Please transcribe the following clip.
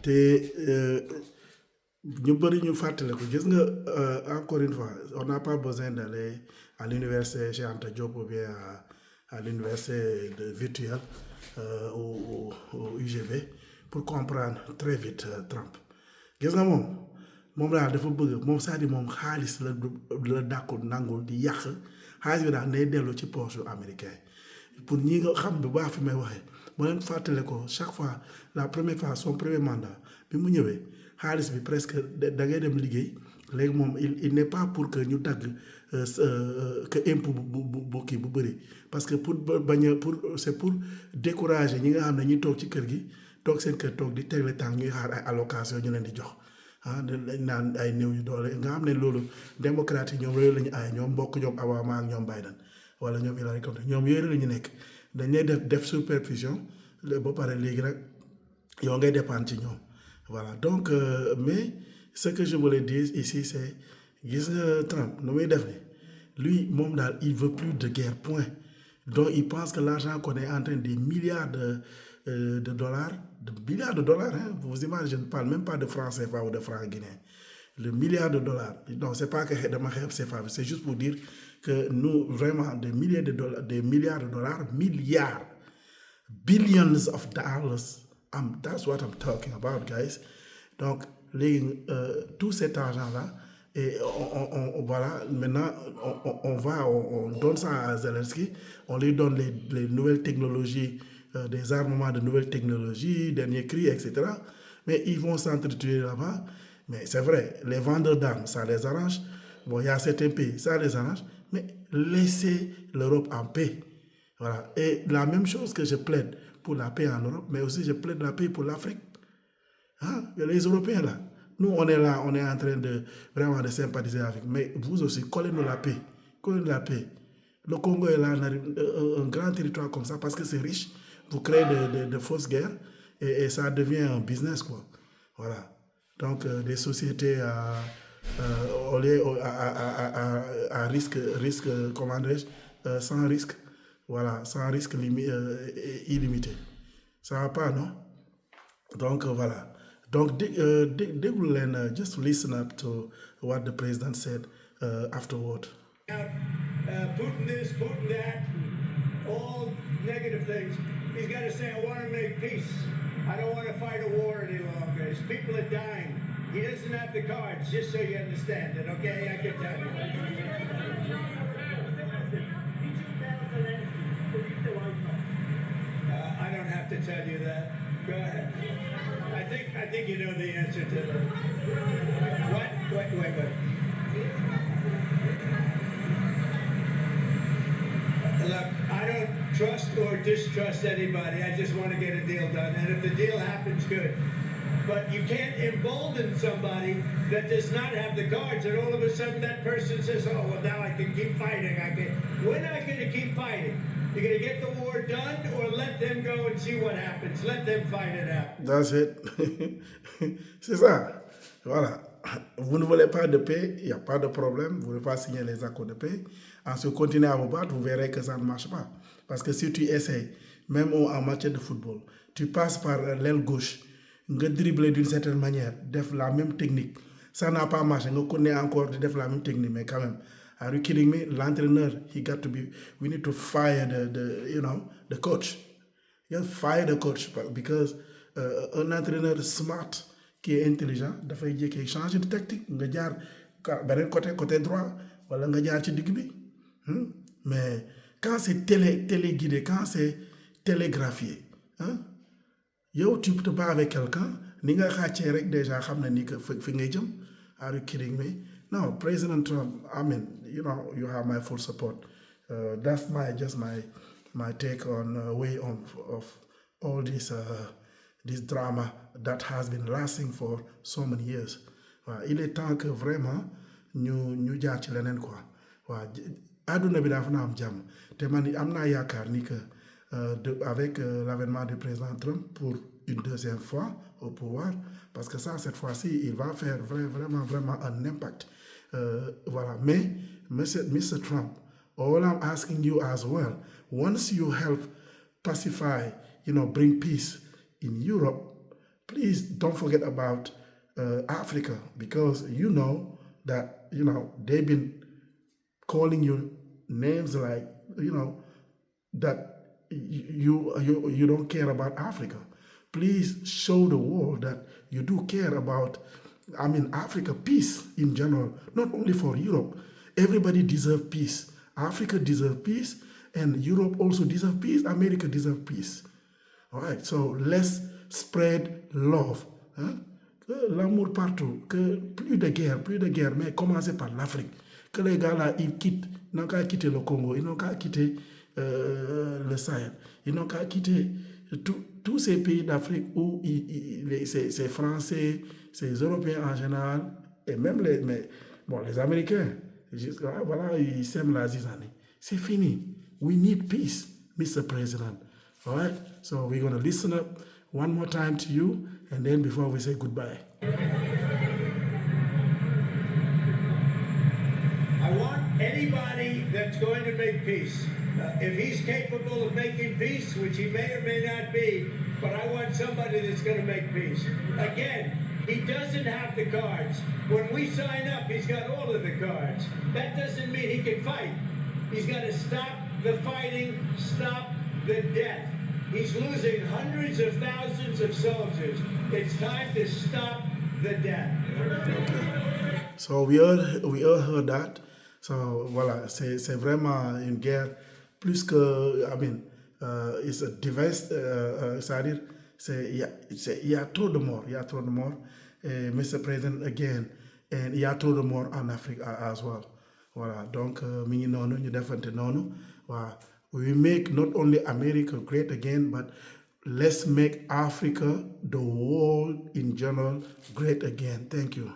te ñu bëri ñu fàttale ko gis nga encore une fois on n'a pas besoin d'aller à l'université Cheikh Anta Diop ou bien à l'université de virtuelle au UGB pour comprendre très vite Trump gis nga moom daal dafa bëgg moom c'est-à-dire moom xaalis la dàkkul nangul di yàq xaalis bi daal day dellu ci poche américain pour ñi nga xam bu baax fi may waxee moo leen fàttale ko chaque fois la première fois son premier mandat bi mu ñëwee xaalis bi presque da ngay dem liggéey léegi moom il n'est pas pour que ñu dagg que impôt bu kii bu bëri parce que pour bañ a pour c'est pour décourager ñi nga xam ne ñuy toog ci kër gi toog seen kër toog di tegle temps ñuy xaar ay allocation ñu leen di jox dañ naan ay néew yu doole nga xam ne loolu démocrate yi ñoom loolu la ñu aay ñoom mbokk ñoom Obama ak ñoom Biden wala ñoom Hillary Clinton ñoom yooyu la ñu nekk dañ lay def supervision ba pare léegi nag yow ngay dépendre ci ñoom voilà donc mais ce que je voulais dire ici c'est gis nga Trump nu muy def ni lui moom daal il veut plus de guerre point donc il pense que l'argent qu'on est en train des milliards de dollars hein, vous imaginez je ne parle même pas de francs CFA ou de francs guinéens le milliard de dollars donc c'est pas que dama xeeb CFA c'est juste pour dire que nous vraiment des milliards de dollars billions of dollars that's what I'm talking about guys donc léegi tout cet argent là et voilà maintenant on donne ça à Zelensky on lui donne les nouvelles technologies des armements de nouvelles technologies dernier cri etc mais ils vont s'entretuer là-bas mais c'est vrai les vendeurs d'armes ça les arrange bon il y a certains pays ça les arrange mais laissez l'Europe en paix voilà et la même chose que je plaide pour la paix en Europe mais aussi je plaide la paix pour l'Afrique les Européens là nous on est là on est en train de vraiment de sympathiser avec mais vous aussi collez-nous la paix le Congo est là un grand territoire comme ça parce que c'est riche vous créez de fausses guerres et ça devient un business quoi voilà donc des sociétés à risque comment dirais-je sans risque voilà sans risque illimité ça va pas non donc voilà donc déglu leen just listen up to what the president said afterward. Putin this, Putin that, all negative things. He's got to say, I want to make peace. I don't want to fight a war any longer. His people are dying. He doesn't have the cards, just so you understand it, okay? I can tell you. I don't have to tell you that. Go ahead. I think you know the answer to that. What? Wait. Look, I don't trust or distrust anybody. I just want to get a deal done. And if the deal happens, good. But you can't embolden somebody that does not have the cards, and all of a sudden that person says, oh, well, now I can keep fighting. We're not going to keep fighting. You're going to get the war done or let them go and see what happens. Let them fight it out. That's it. C'est ça. Voilà. Vous ne voulez pas de paix, il n'y a pas de problème. Vous ne voulez pas signer les accords de paix. Ensuite, continuez à vous battre, vous verrez que ça ne marche pas. Parce que si tu essaies, même en matière de football, tu passes par l'aile gauche, nga dribbler d'une certaine manière, def la même technique. Ça n'a pas marché. Nga connais encore de def la même technique, mais quand même. Are you kidding me? L'entraîneur, we need to fire the coach. Just fire the coach because un entraîneur smart qui est intelligent dafay jékkee changer de tactique nga jaar beneen côté droit wala nga jaar ci digg bi mais quand c'est téléguidé quand c'est télégraphié yow tu te bats avec quelqu'un ni nga xàccee rek déjà xam na ni que fi ngay jëm. Are you kidding me? No, President Trump, I mean, you have my full support. That's my take on way of all this drama that has been lasting for so many years. Il est temps que vraiment ñu jaar ci leneen quoi. Àdduna bi dafa na am jàmm te man am naa yaakaar ni que avec l'avènement du président Trump pour une deuxième fois au pouvoir, parce que ça, cette fois-ci, il va faire vraiment un impact. Voilà. Mais, Mr. Trump, all I'm asking you as well, once you help pacify, bring peace in Europe, please don't forget about Africa, because you know that they've been calling you names like that you don't care about Africa. Please show the world that you do care about, Africa, peace in general, not only for Europe. Everybody deserves peace. Africa deserves peace, and Europe also deserves peace. America deserves peace. All right, so let's spread love. Hein? Que l'amour partout, que plus de guerre, mais commencez par l'Afrique. Que les gars là, ils quittent, ils n'ont qu'à quitter le Congo, ils n'ont qu'à quitter le Sahel, ils n'ont qu'à quitter tous ces pays d'Afrique où ces Français, ces Européens en général, et même les Américains, voilà, ils sèment la zizanie. C'est fini. We need peace, Mr. President. All right? So we're going to listen up one more time to you, and then before we say goodbye. I want anybody that's going to make peace. If he's capable of making peace, which he may or may not be, but I want somebody that's going to make peace. Again, he doesn't have the cards. When we sign up, he's got all of the cards. That doesn't mean he can fight. He's got to stop the fighting, stop the death. He's losing hundreds of thousands of soldiers. It's time to stop the death. Okay. So we all heard that. So voilà, c'est vraiment une guerre plus que, it's a device, c'est-à-dire, il y a trop de morts, Mr. President, again, and il y a trop de morts en Afrique as well. Voilà, donc, mi ngi noonu, ñu defante noonu, voilà. We make not only America great again, but let's make Africa, the world in general, great again. Thank you.